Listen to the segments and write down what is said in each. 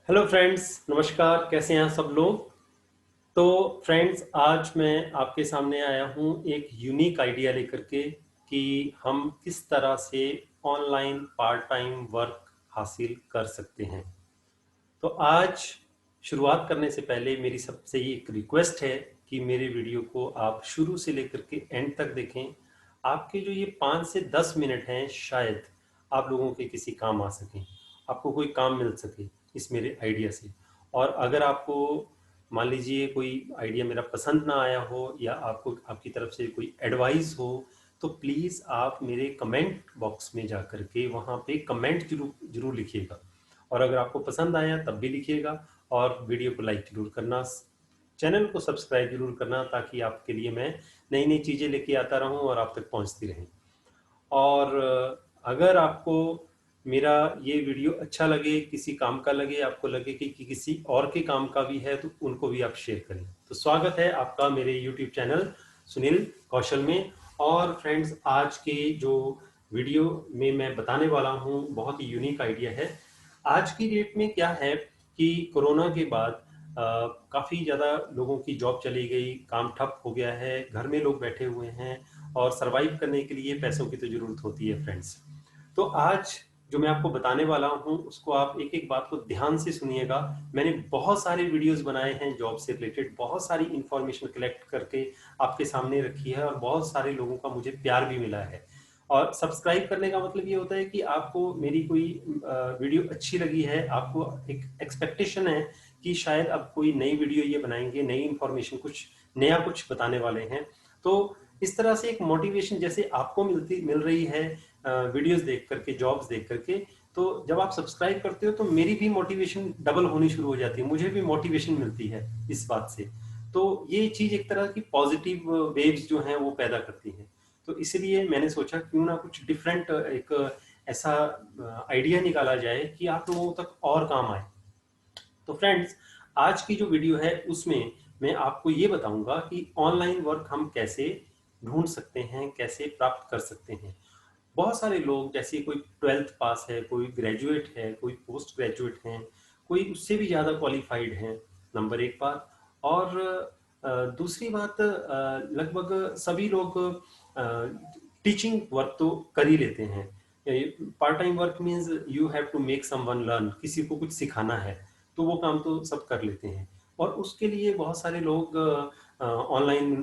Hello friends, नमस्कार। कैसे हैं सब लोग। तो फ्रेंड्स, आज मैं आपके सामने आया हूं एक यूनिक आइडिया लेकर के कि हम किस तरह से ऑनलाइन पार्ट टाइम वर्क हासिल कर सकते हैं। तो आज शुरुआत करने से पहले मेरी सबसे ये एक रिक्वेस्ट है कि मेरे वीडियो को आप शुरू से लेकर के एंड तक देखें। आपके जो ये 5 से 10 मिनट हैं, शायद आप लोगों के किसी काम आ सकें, आपको कोई काम मिल सके इस मेरे आइडिया से। और अगर आपको मान लीजिए कोई आइडिया मेरा पसंद ना आया हो या आपको आपकी तरफ से कोई एडवाइस हो, तो प्लीज़ आप मेरे कमेंट बॉक्स में जा कर के वहाँ पे कमेंट जरूर जरूर लिखिएगा। और अगर आपको पसंद आया तब भी लिखिएगा, और वीडियो को लाइक जरूर करना, चैनल को सब्सक्राइब जरूर करना, ताकि आपके लिए मैं नई नई चीज़ें लेके आता रहूं और आप तक पहुंचती रहें। और अगर आपको मेरा ये वीडियो अच्छा लगे, किसी काम का लगे, आपको लगे कि किसी और के काम का भी है, तो उनको भी आप शेयर करें। तो स्वागत है आपका मेरे यूट्यूब चैनल सुनील कौशल में। और फ्रेंड्स, आज के जो वीडियो में मैं बताने वाला हूँ बहुत ही यूनिक आइडिया है। आज की डेट में क्या है कि कोरोना के बाद काफ़ी ज़्यादा लोगों की जॉब चली गई, काम ठप हो गया है, घर में लोग बैठे हुए हैं और सरवाइव करने के लिए पैसों की तो ज़रूरत होती है फ्रेंड्स। तो आज जो मैं आपको बताने वाला हूं, उसको आप एक एक बात को ध्यान से सुनिएगा। मैंने बहुत सारे वीडियोस बनाए हैं जॉब से रिलेटेड, बहुत सारी इंफॉर्मेशन कलेक्ट करके आपके सामने रखी है, और बहुत सारे लोगों का मुझे प्यार भी मिला है। और सब्सक्राइब करने का मतलब ये होता है कि आपको मेरी कोई वीडियो अच्छी लगी है, आपको एक एक्सपेक्टेशन है कि शायद अब कोई नई वीडियो ये बनाएंगे, नई इंफॉर्मेशन, कुछ नया कुछ बताने वाले हैं। तो इस तरह से एक मोटिवेशन जैसे आपको मिल रही है वीडियोस देख करके, जॉब्स देख करके, तो जब आप सब्सक्राइब करते हो तो मेरी भी मोटिवेशन डबल होनी शुरू हो जाती है, मुझे भी मोटिवेशन मिलती है इस बात से। तो ये चीज एक तरह की पॉजिटिव वेव्स जो हैं वो पैदा करती हैं। तो इसलिए मैंने सोचा क्यों ना कुछ डिफरेंट एक ऐसा आइडिया निकाला जाए कि आप लोगों तक और काम आए। तो फ्रेंड्स, आज की जो वीडियो है उसमें मैं आपको ये बताऊंगा कि ऑनलाइन वर्क हम कैसे ढूंढ सकते हैं, कैसे प्राप्त कर सकते हैं। बहुत सारे लोग, जैसे कोई 12th पास है, कोई ग्रेजुएट है, कोई पोस्ट ग्रेजुएट हैं, कोई उससे भी ज़्यादा क्वालिफाइड हैं, नंबर एक बात। और दूसरी बात, लगभग सभी लोग टीचिंग वर्क तो कर ही लेते हैं। Part time work means you have to make someone learn, किसी को कुछ सिखाना है, तो वो काम तो सब कर लेते हैं। और उसके लिए बहुत सारे लोग online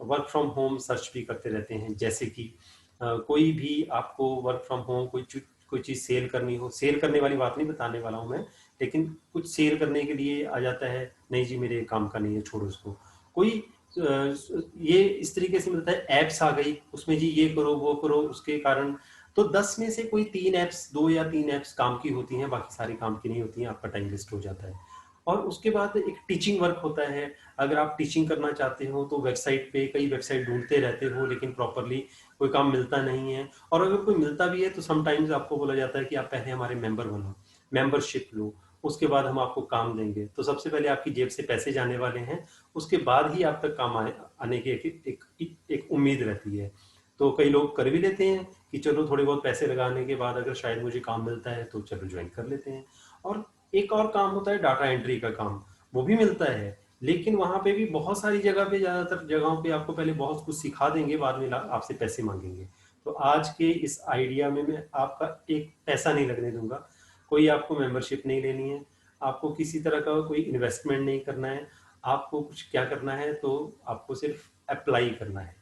work from home search भी करते रहते हैं। जैसे कि कोई भी आपको वर्क फ्रॉम होम कोई चीज़ सेल करनी हो, सेल करने वाली बात नहीं बताने वाला हूँ मैं, लेकिन कुछ सेल करने के लिए आ जाता है, नहीं जी मेरे काम का नहीं है, छोड़ो इसको। कोई ये इस तरीके से मिलता है, एप्स आ गई, उसमें जी ये करो वो करो, उसके कारण तो 10 में से कोई 3 ऐप्स, 2 या 3 ऐप्स काम की होती हैं, बाकी सारी काम की नहीं होती हैं, आपका टाइम वेस्ट हो जाता है। और उसके बाद एक टीचिंग वर्क होता है। अगर आप टीचिंग करना चाहते हो तो वेबसाइट पे कई वेबसाइट ढूंढते रहते हो, लेकिन प्रॉपरली कोई काम मिलता नहीं है। और अगर कोई मिलता भी है तो समटाइम्स आपको बोला जाता है कि आप पहले हमारे मेंबर बनो, मेंबरशिप लो, उसके बाद हम आपको काम देंगे। तो सबसे पहले आपकी जेब से पैसे जाने वाले हैं, उसके बाद ही आप तक काम आने की एक उम्मीद रहती है। तो कई लोग कर भी लेते हैं कि चलो थोड़े बहुत पैसे लगाने के बाद अगर शायद मुझे काम मिलता है तो चलो ज्वाइन कर लेते हैं। और एक और काम होता है डाटा एंट्री का काम, वो भी मिलता है, लेकिन वहां पे भी बहुत सारी जगह पे, ज्यादातर जगहों पे आपको पहले बहुत कुछ सिखा देंगे, बाद में आपसे पैसे मांगेंगे। तो आज के इस आइडिया में मैं आपका एक पैसा नहीं लगने दूंगा, कोई आपको मेंबरशिप नहीं लेनी है, आपको किसी तरह का कोई इन्वेस्टमेंट नहीं करना है। आपको कुछ क्या करना है, तो आपको सिर्फ अप्लाई करना है,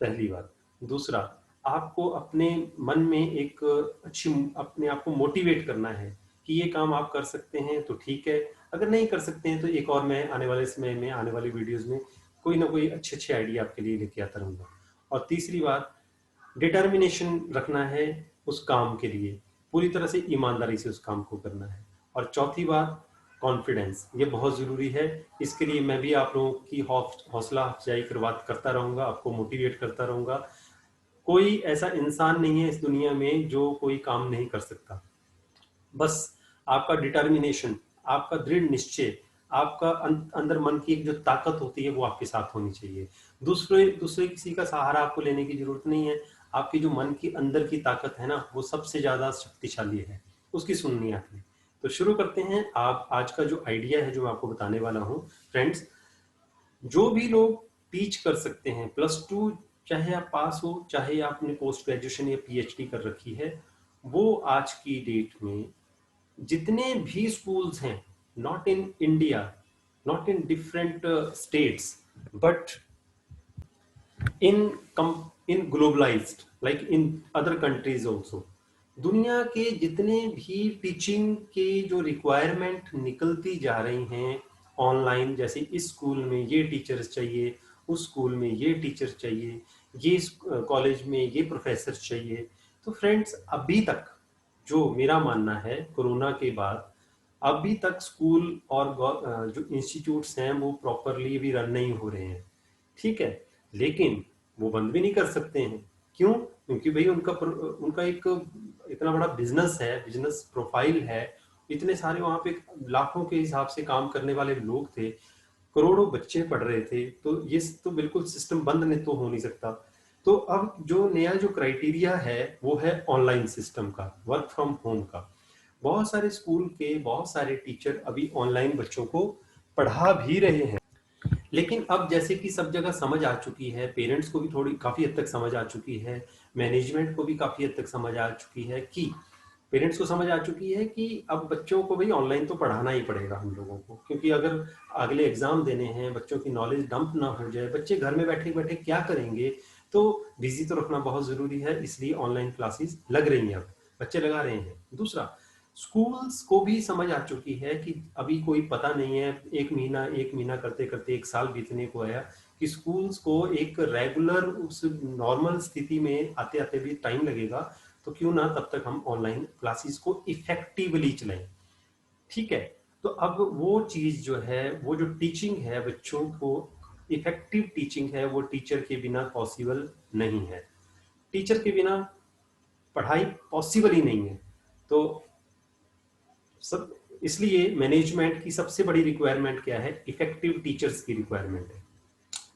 पहली बात। दूसरा, आपको अपने मन में एक अच्छी, अपने आप को मोटिवेट करना है कि ये काम आप कर सकते हैं तो ठीक है, अगर नहीं कर सकते हैं तो एक और मैं आने वाले समय में, आने वाली वीडियोस में कोई ना कोई अच्छे अच्छे आइडिया आपके लिए लेके आता रहूंगा। और तीसरी बात, डिटर्मिनेशन रखना है उस काम के लिए, पूरी तरह से ईमानदारी से उस काम को करना है। और चौथी बात, कॉन्फिडेंस, ये बहुत ज़रूरी है। इसके लिए मैं भी आप लोगों की हौसला अफजाई करता रहूंगा, आपको मोटिवेट करता रहूंगा। कोई ऐसा इंसान नहीं है इस दुनिया में जो कोई काम नहीं कर सकता। बस आपका डिटर्मिनेशन, आपका दृढ़ निश्चय, आपका अंदर मन की एक जो ताकत होती है वो आपके साथ होनी चाहिए। दूसरे दूसरे किसी का सहारा आपको लेने की जरूरत नहीं है। आपकी जो मन की अंदर की ताकत है ना, वो सबसे ज्यादा शक्तिशाली है, उसकी सुननी है आपने। तो शुरू करते हैं। आप आज का जो आइडिया है जो मैं आपको बताने वाला हूँ फ्रेंड्स, जो भी लोग टीच कर सकते हैं +2, चाहे आप पास हो चाहे आपने पोस्ट ग्रेजुएशन या पीएचडी कर रखी है, वो आज की डेट में जितने भी स्कूल्स हैं, not in India, not in different states, but in in globalised like in other countries also, दुनिया के जितने भी टीचिंग के जो रिक्वायरमेंट निकलती जा रही हैं ऑनलाइन, जैसे इस स्कूल में ये टीचर्स चाहिए, उस स्कूल में ये टीचर चाहिए, ये कॉलेज में ये प्रोफेसर चाहिए। तो फ्रेंड्स, अभी तक जो मेरा मानना है कोरोना के बाद अभी तक स्कूल और जो इंस्टीट्यूट्स हैं वो प्रॉपरली भी रन नहीं हो रहे हैं। ठीक है, लेकिन वो बंद भी नहीं कर सकते हैं। क्यों? क्योंकि भाई उनका एक इतना बड़ा बिजनेस है, बिजनेस प्रोफाइल है, इतने सारे वहां पे लाखों के हिसाब से काम करने वाले लोग थे, करोड़ों बच्चे पढ़ रहे थे, तो ये तो बिल्कुल सिस्टम बंद नहीं तो हो नहीं सकता। तो अब जो नया जो क्राइटेरिया है वो है ऑनलाइन सिस्टम का, वर्क फ्रॉम होम का। बहुत सारे स्कूल के बहुत सारे टीचर अभी ऑनलाइन बच्चों को पढ़ा भी रहे हैं। लेकिन अब जैसे कि सब जगह समझ आ चुकी है, पेरेंट्स को भी थोड़ी काफ़ी हद तक समझ आ चुकी है, मैनेजमेंट को भी काफ़ी हद तक समझ आ चुकी है कि पेरेंट्स को समझ आ चुकी है कि अब बच्चों को भाई ऑनलाइन तो पढ़ाना ही पड़ेगा हम लोगों को, क्योंकि अगर अगले एग्जाम देने हैं, बच्चों की नॉलेज डंप ना हो जाए, बच्चे घर में बैठे बैठे क्या करेंगे, तो बिजी तो रखना बहुत ज़रूरी है, इसलिए ऑनलाइन क्लासेस लग रही हैं, अब बच्चे लगा रहे हैं। दूसरा, स्कूल्स को भी समझ आ चुकी है कि अभी कोई पता नहीं है, एक महीना करते करते एक साल बीतने को आया, कि स्कूल्स को एक रेगुलर उस नॉर्मल स्थिति में आते आते भी टाइम लगेगा, तो क्यों ना तब तक हम ऑनलाइन क्लासेस को इफेक्टिवली चलाएं। ठीक है, तो अब वो चीज जो है, वो जो टीचिंग है बच्चों को, इफेक्टिव टीचिंग है, वो टीचर के बिना पॉसिबल नहीं है। टीचर के बिना पढ़ाई पॉसिबल ही नहीं है। तो सब इसलिए मैनेजमेंट की सबसे बड़ी रिक्वायरमेंट क्या है? इफेक्टिव टीचर्स की रिक्वायरमेंट है,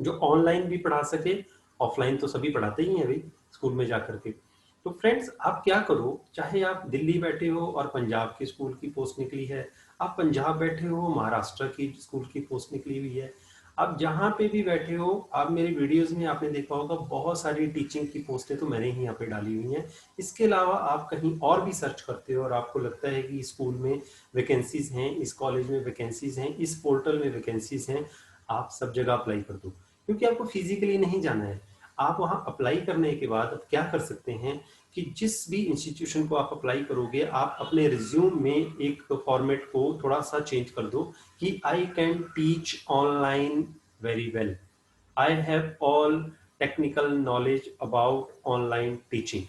जो ऑनलाइन भी पढ़ा सके, ऑफलाइन तो सभी पढ़ाते ही हैं अभी स्कूल में जाकर के। तो फ्रेंड्स, आप क्या करो, चाहे आप दिल्ली बैठे हो और पंजाब की स्कूल की पोस्ट निकली है, आप पंजाब बैठे हो, महाराष्ट्र की स्कूल की पोस्ट निकली हुई है, आप जहाँ पे भी बैठे हो, आप मेरी वीडियोस में आपने देखा होगा बहुत सारी टीचिंग की पोस्टें तो मैंने ही यहाँ पे डाली हुई हैं। इसके अलावा आप कहीं और भी सर्च करते हो और आपको लगता है कि इस स्कूल में वैकेंसीज हैं, इस कॉलेज में वैकेंसीज हैं, इस पोर्टल में वैकेंसीज हैं, आप सब जगह अप्लाई कर दो, क्योंकि आपको फिजिकली नहीं जाना है। आप वहां अप्लाई करने के बाद अब क्या कर सकते हैं कि जिस भी इंस्टीट्यूशन को आप अप्लाई करोगे, आप अपने रिज्यूम में एक फॉर्मेट को थोड़ा सा चेंज कर दो कि आई can teach online very well, I have all technical knowledge about online teaching.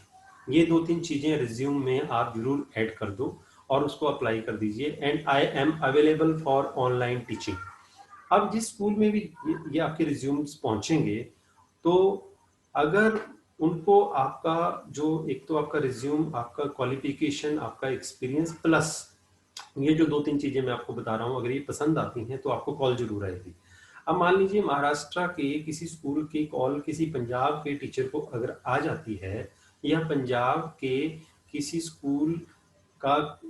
ये 2-3 चीजें रिज्यूम में आप जरूर ऐड कर दो और उसको अप्लाई कर दीजिए, and I am available for online teaching. अब जिस स्कूल में भी ये आपके रिज्यूम्स पहुंचेंगे, तो अगर उनको आपका जो, एक तो आपका रिज्यूम, आपका क्वालिफिकेशन, आपका एक्सपीरियंस, प्लस ये जो 2-3 चीजें मैं आपको बता रहा हूँ, अगर ये पसंद आती हैं तो आपको कॉल जरूर आएगी। अब मान लीजिए महाराष्ट्र के किसी स्कूल की कॉल किसी पंजाब के टीचर को अगर आ जाती है, या पंजाब के किसी स्कूल का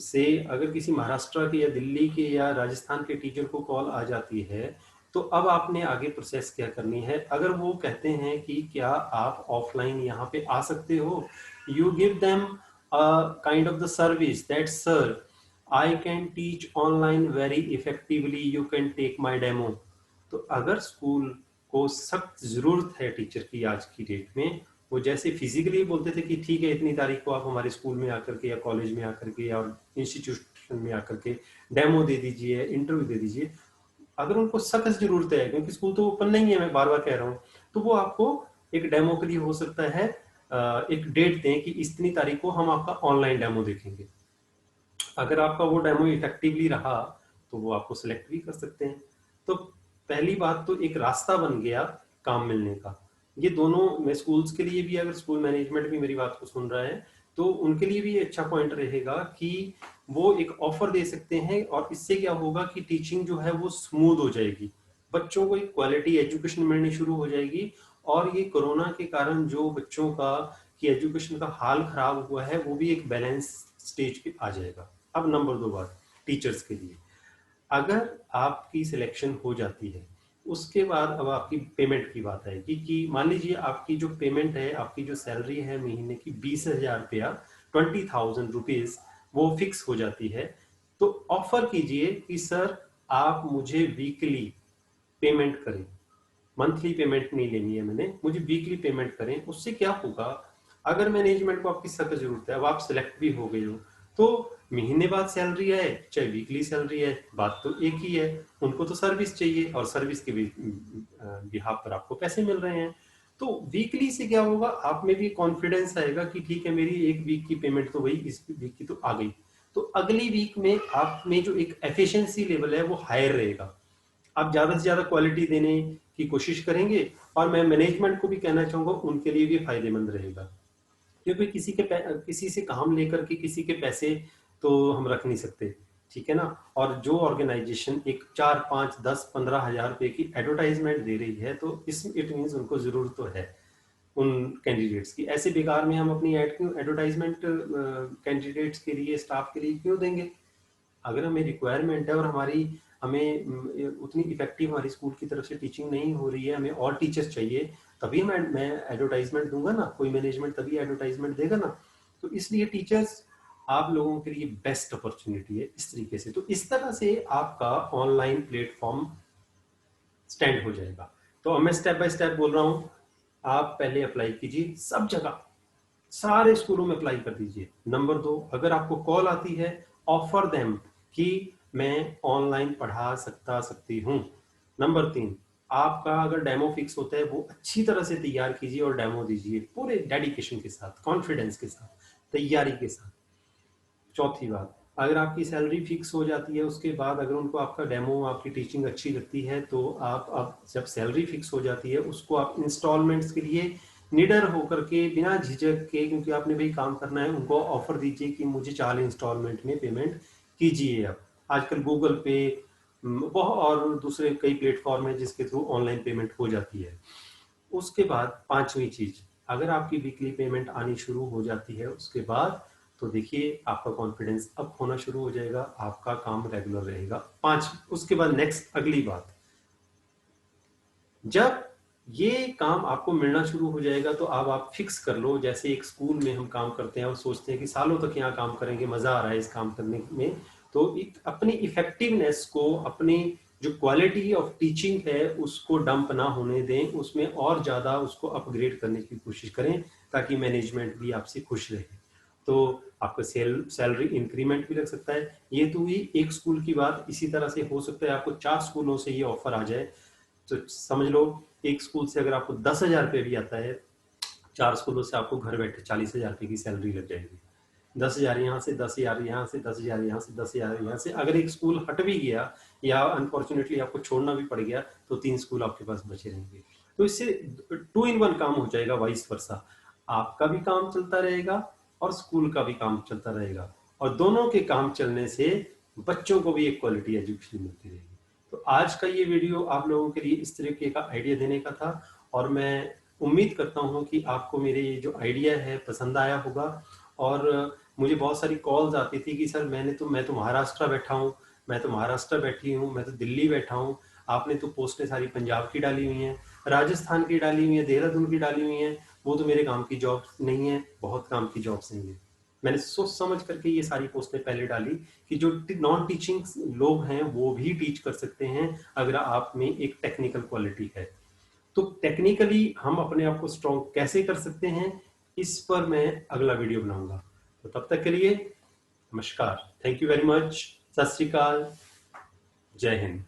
से अगर किसी महाराष्ट्र के या दिल्ली के या राजस्थान के टीचर को कॉल आ जाती है, तो अब आपने आगे प्रोसेस क्या करनी है? अगर वो कहते हैं कि क्या आप ऑफलाइन यहाँ पे आ सकते हो, you give them kind of the service that sir I can teach online very effectively, you can take my demo. तो अगर स्कूल को सख्त जरूरत है टीचर की आज की डेट में, वो जैसे फिजिकली बोलते थे कि ठीक है इतनी तारीख को आप हमारे स्कूल में आकर के या कॉलेज में आकर के या इंस्टीट्यूशन में आकर के डेमो दे दीजिए, इंटरव्यू दे दीजिए, अगर उनको सख्त जरूरत है, क्योंकि स्कूल तो ओपन नहीं है, मैं बार बार कह रहा हूँ, तो वो आपको एक डेमो के लिए हो सकता है एक डेट दें कि इतनी तारीख को हम आपका ऑनलाइन डेमो देखेंगे। अगर आपका वो डेमो इफेक्टिवली रहा तो वो आपको सिलेक्ट भी कर सकते हैं। तो पहली बात तो एक रास्ता बन गया काम मिलने का। ये दोनों, मैं स्कूल्स के लिए भी, अगर स्कूल मैनेजमेंट भी मेरी बात को सुन रहा है तो उनके लिए भी अच्छा पॉइंट रहेगा कि वो एक ऑफर दे सकते हैं, और इससे क्या होगा कि टीचिंग जो है वो स्मूथ हो जाएगी, बच्चों को एक क्वालिटी एजुकेशन मिलनी शुरू हो जाएगी, और ये कोरोना के कारण जो बच्चों का की एजुकेशन का हाल खराब हुआ है वो भी एक बैलेंस स्टेज पे आ जाएगा। अब नंबर 2 बात टीचर्स के लिए, अगर आपकी सिलेक्शन हो जाती है उसके बाद अब आपकी पेमेंट की बात आएगी कि मान लीजिए आपकी जो पेमेंट है, आपकी जो सैलरी है महीने की 20,000 रुपया, 20,000 रुपीज वो फिक्स हो जाती है। तो ऑफर कीजिए कि सर आप मुझे वीकली पेमेंट करें, मंथली पेमेंट नहीं लेनी है मैंने, मुझे वीकली पेमेंट करें। उससे क्या होगा, अगर मैनेजमेंट को आपकी सख्त जरूरत है, अब आप सिलेक्ट भी हो गए हो, तो महीने बाद सैलरी आए चाहे वीकली सैलरी है, बात तो एक ही है। उनको तो सर्विस चाहिए और सर्विस के बिहाफ पर आपको पैसे मिल रहे हैं। तो वीकली से क्या होगा, आप में भी कॉन्फिडेंस आएगा कि ठीक है मेरी एक वीक की पेमेंट तो वही, इस वीक की तो आ गई, तो अगली वीक में आप में जो एक एफिशिएंसी लेवल है वो हायर रहेगा। आप ज्यादा से ज्यादा क्वालिटी देने की कोशिश करेंगे। और मैं मैनेजमेंट को भी कहना चाहूंगा उनके लिए भी फायदेमंद रहेगा, क्योंकि किसी से काम लेकर के किसी के पैसे तो हम रख नहीं सकते, ठीक है ना। और जो ऑर्गेनाइजेशन एक 4, 5, 10, 15 हजार रुपए की एडवर्टाइजमेंट दे रही है, तो इस इट मीन्स उनको जरूरत तो है उन कैंडिडेट्स की। ऐसे बेकार में हम अपनी एडवर्टाइजमेंट कैंडिडेट्स के लिए, स्टाफ के लिए क्यों देंगे। अगर हमें रिक्वायरमेंट है और हमें उतनी इफेक्टिव हमारी स्कूल की तरफ से टीचिंग नहीं हो रही है, हमें और टीचर्स चाहिए, तभी मैं एडवर्टाइजमेंट दूंगा ना, कोई मैनेजमेंट तभी एडवर्टाइजमेंट देगा ना। तो इसलिए टीचर्स आप लोगों के लिए बेस्ट अपॉर्चुनिटी है इस तरीके से। तो इस तरह से आपका ऑनलाइन प्लेटफॉर्म स्टैंड हो जाएगा। तो अब मैं स्टेप बाय स्टेप बोल रहा हूं, आप पहले अप्लाई कीजिए सब जगह, सारे स्कूलों में अप्लाई कर दीजिए। नंबर 2, अगर आपको कॉल आती है, ऑफर देम कि मैं ऑनलाइन पढ़ा सकती हूं। नंबर 3, आपका अगर डेमो फिक्स होता है वो अच्छी तरह से तैयार कीजिए और डेमो दीजिए पूरे डेडिकेशन के साथ, कॉन्फिडेंस के साथ, तैयारी के साथ। चौथी बात, अगर आपकी सैलरी फिक्स हो जाती है उसके बाद अगर उनको आपका डेमो, आपकी टीचिंग अच्छी लगती है, तो आप जब सैलरी फिक्स हो जाती है उसको आप इंस्टॉलमेंट्स के लिए निडर होकर के, बिना झिझक के, क्योंकि आपने भाई काम करना है, उनको ऑफर दीजिए कि मुझे 4 इंस्टॉलमेंट में पेमेंट कीजिए। अब आजकल गूगल पे बहुत और दूसरे कई प्लेटफॉर्म है जिसके थ्रू ऑनलाइन पेमेंट हो जाती है। उसके बाद पांचवी चीज, अगर आपकी वीकली पेमेंट आनी शुरू हो जाती है उसके बाद, तो देखिए आपका कॉन्फिडेंस अप होना शुरू हो जाएगा, आपका काम रेगुलर रहेगा। उसके बाद नेक्स्ट अगली बात, जब ये काम आपको मिलना शुरू हो जाएगा तो अब आप फिक्स कर लो, जैसे एक स्कूल में हम काम करते हैं और सोचते हैं कि सालों तक यहाँ काम करेंगे, मजा आ रहा है इस काम करने में, तो अपनी इफेक्टिवनेस को, अपनी जो क्वालिटी ऑफ टीचिंग है उसको डंप ना होने दें, उसमें और ज्यादा उसको अपग्रेड करने की कोशिश करें, ताकि मैनेजमेंट भी आपसे खुश रहे। तो आपका सैलरी इंक्रीमेंट भी लग सकता है। ये तो हुई एक स्कूल की बात, इसी तरह से हो सकता है आपको 4 स्कूलों से ये ऑफर आ जाए। तो समझ लो एक स्कूल से अगर आपको 10,000 रुपये भी आता है, 4 स्कूलों से आपको घर बैठे 40,000 रुपये की सैलरी लग जाएगी। 10,000 यहाँ से, 10,000 यहाँ से, 10,000 यहाँ से, 10,000 यहाँ से। अगर एक स्कूल हट भी गया या अनफॉर्चुनेटली आपको छोड़ना भी पड़ गया, तो 3 स्कूल आपके पास बचे रहेंगे। तो इससे 2 in 1 काम हो जाएगा, वाइस वर्सा। आपका भी काम चलता रहेगा और स्कूल का भी काम चलता रहेगा, और दोनों के काम चलने से बच्चों को भी एक क्वालिटी एजुकेशन मिलती रहेगी। तो आज का ये वीडियो आप लोगों के लिए इस तरीके का आइडिया देने का था, और मैं उम्मीद करता हूँ कि आपको मेरे ये जो आइडिया है पसंद आया होगा। और मुझे बहुत सारी कॉल्स आती थी कि सर मैं तो महाराष्ट्र बैठा हूँ, मैं तो महाराष्ट्र बैठी हूँ, मैं तो दिल्ली बैठा हूँ, आपने तो पोस्टें सारी पंजाब की डाली हुई हैं, राजस्थान की डाली हुई हैं, देहरादून की डाली हुई हैं, वो तो मेरे काम की जॉब नहीं है, बहुत काम की जॉब्स नहीं है। मैंने सोच समझ करके ये सारी पोस्टें पहले डाली कि जो नॉन टीचिंग लोग हैं वो भी टीच कर सकते हैं, अगर आप में एक टेक्निकल क्वालिटी है। तो टेक्निकली हम अपने आप को स्ट्रॉन्ग कैसे कर सकते हैं, इस पर मैं अगला वीडियो बनाऊंगा। तो तब तक के लिए नमस्कार, थैंक यू वेरी मच, सत श्री अकाल, जय हिंद।